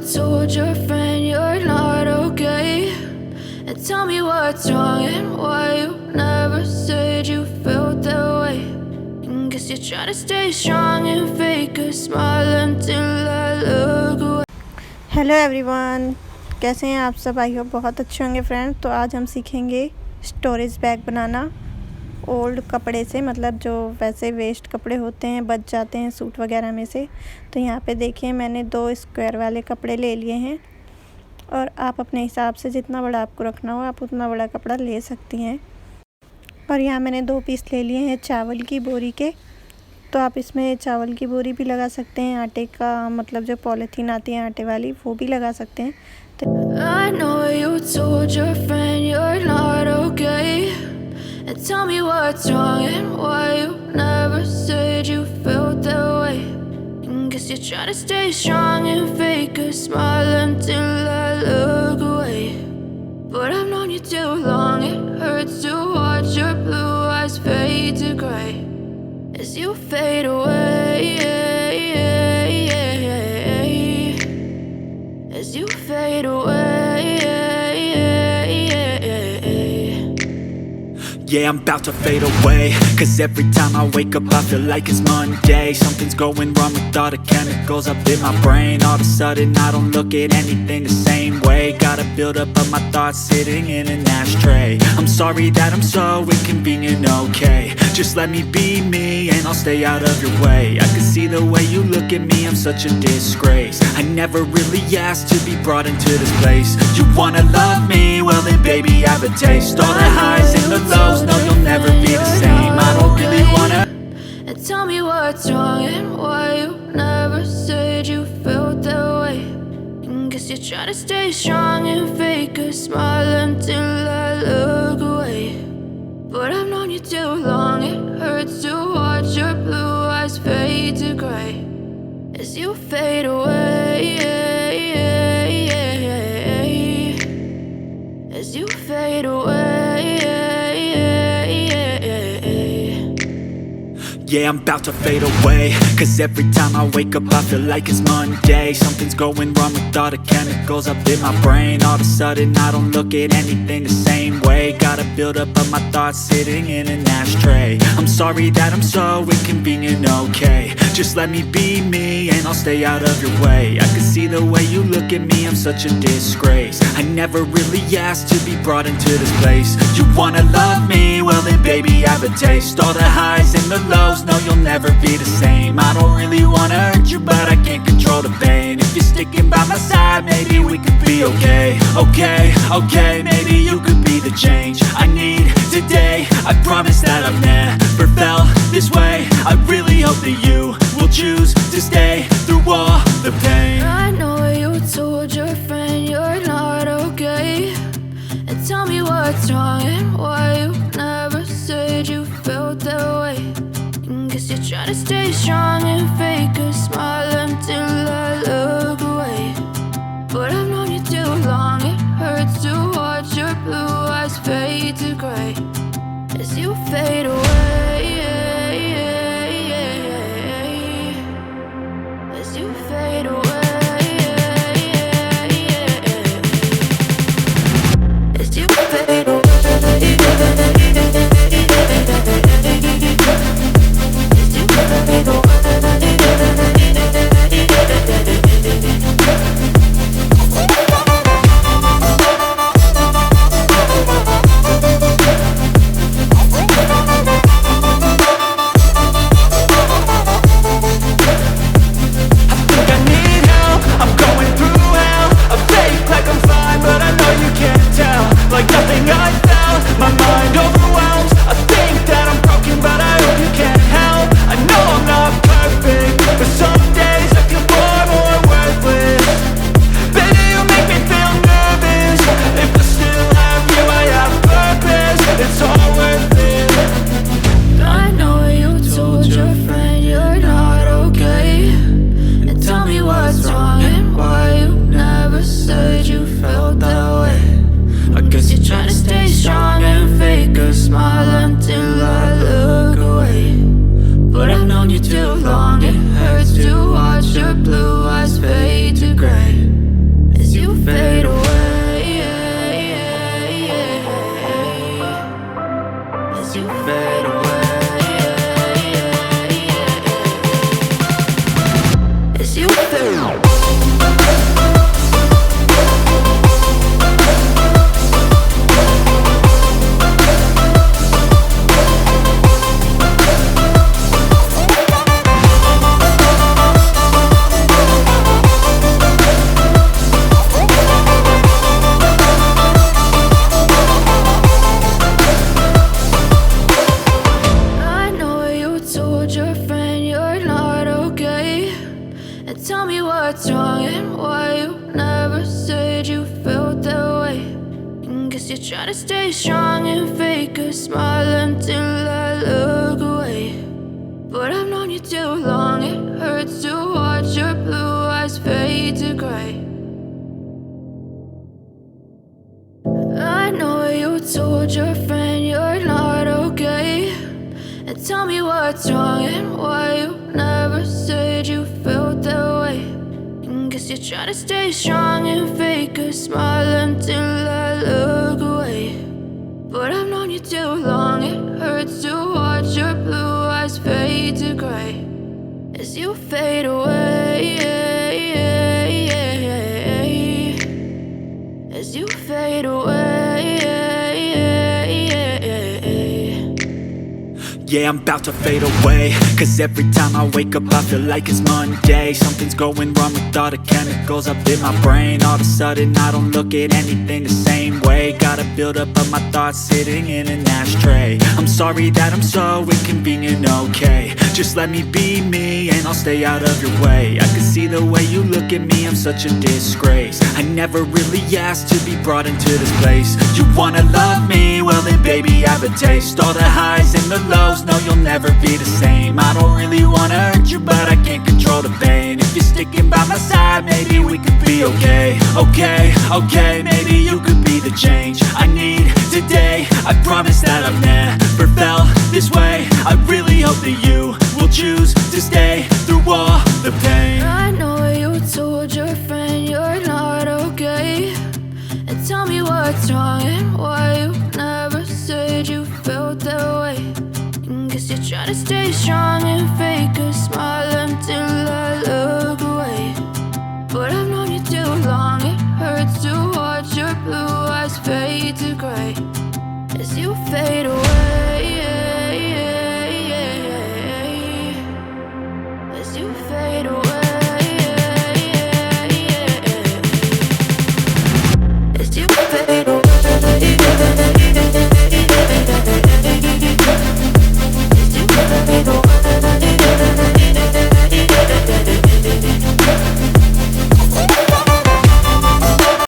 told your friend you're not okay, and tell me what's wrong and why you never said you felt that way. And guess you're trying to stay strong and fake a smile until I look away. Hello everyone, कैसे हैं आप सब? I hope बहुत अच्छे होंगे friend. तो आज हम सीखेंगे स्टोरेज बैग बनाना ओल्ड कपड़े से, मतलब जो वैसे वेस्ट कपड़े होते हैं, बच जाते हैं सूट वगैरह में से। तो यहाँ पे देखिए मैंने 2 स्क्वायर वाले कपड़े ले लिए हैं, और आप अपने हिसाब से जितना बड़ा आपको रखना हो आप उतना बड़ा कपड़ा ले सकती हैं। और यहाँ मैंने 2 पीस ले लिए हैं चावल की बोरी के। तो आप इसमें चावल की बोरी भी लगा सकते हैं, आटे का मतलब जो पॉलीथीन आती है आटे वाली वो भी लगा सकते हैं। I know you told your friend you're not okay, and tell me what's wrong and why you never said you felt that way. And guess you're trying to stay strong and fake a smile until I look away. But I've known you too long, it hurts to watch your blue eyes fade to gray as you fade away, as you fade away. Yeah, I'm about to fade away, cause every time I wake up I feel like it's Monday. Something's going wrong with all the chemicals up in my brain. All of a sudden I don't look at anything the same way. Gotta build up of my thoughts sitting in an ashtray. I'm sorry that I'm so inconvenient, okay. Just let me be me and I'll stay out of your way. I can see the way you look at me, I'm such a disgrace. I never really asked to be brought into this place. You wanna love me? Well then baby I have a taste. All the highs and the lows, no you'll never be the same. I don't really wanna. And tell me what's wrong and why you never said you felt that way. And guess you're trying to stay strong and fake a smile until I look away. But I've known you too long, it hurts to watch your blue eyes fade to gray as you fade away, as you fade away. Yeah, I'm about to fade away, cause every time I wake up I feel like it's Monday. Something's going wrong with all the chemicals up in my brain. All of a sudden I don't look at anything the same way. Gotta build up of my thoughts sitting in an ashtray. I'm sorry that I'm so inconvenient, okay. Just let me be me and I'll stay out of your way. I can see the way you look at me, I'm such a disgrace. I never really asked to be brought into this place. You wanna love me? Well then baby I have a taste. All the highs and the lows, no you'll never be the same. I don't really wanna hurt you but I can't control the pain. If you're sticking by my side maybe we could be okay. Okay, maybe you could be the change I need today. I promise that I've never felt this way. I really hope that you will choose to stay through all the pain. I know you told your friend you're not okay, and tell me what's wrong and why you never said you felt that way. And guess you're trying to stay strong and fake a smile until I look away. But I've known you too long, it hurts to watch your blue eyes fade to gray as you fade away, fade away. I know you told your friend you're not okay, and tell me what's wrong and why you never said you felt that way. And guess you're trying to stay strong and fake a smile until I look away. But I've known you too long, it hurts to watch your blue eyes fade to gray. I know you told your friend you're not okay, and tell me what's wrong and why you never said you felt that way. And guess you're trying to stay strong and fake a smile until I look away. But I've known you too long, it hurts to watch your blue eyes fade to gray as you fade away, as you fade away. Yeah, I'm about to fade away, cause every time I wake up I feel like it's Monday. Something's going wrong with all the chemicals up in my brain. All of a sudden I don't look at anything the same way. Gotta build up of my thoughts sitting in an ashtray. I'm sorry that I'm so inconvenient, okay. Just let me be me and I'll stay out of your way. I can see the way you look at me, I'm such a disgrace. I never really asked to be brought into this place. You wanna love me? Well then baby I have a taste. All the highs and the lows, no you'll never be the same. I don't really wanna hurt you but I can't control the pain. If you're sticking by my side maybe we could be okay. Okay, maybe you could be the change I need today. I promise that I've never felt this way. I really hope that you will choose to stay through all the pain. I know you told your friend you're not okay, and tell me what's wrong and why you never said you felt that way. And guess you're trying to stay strong and fake a smile until I look away. But I've known you too long, it hurts to watch your blue eyes fade to gray as you fade away, as you fade away, as you fade away.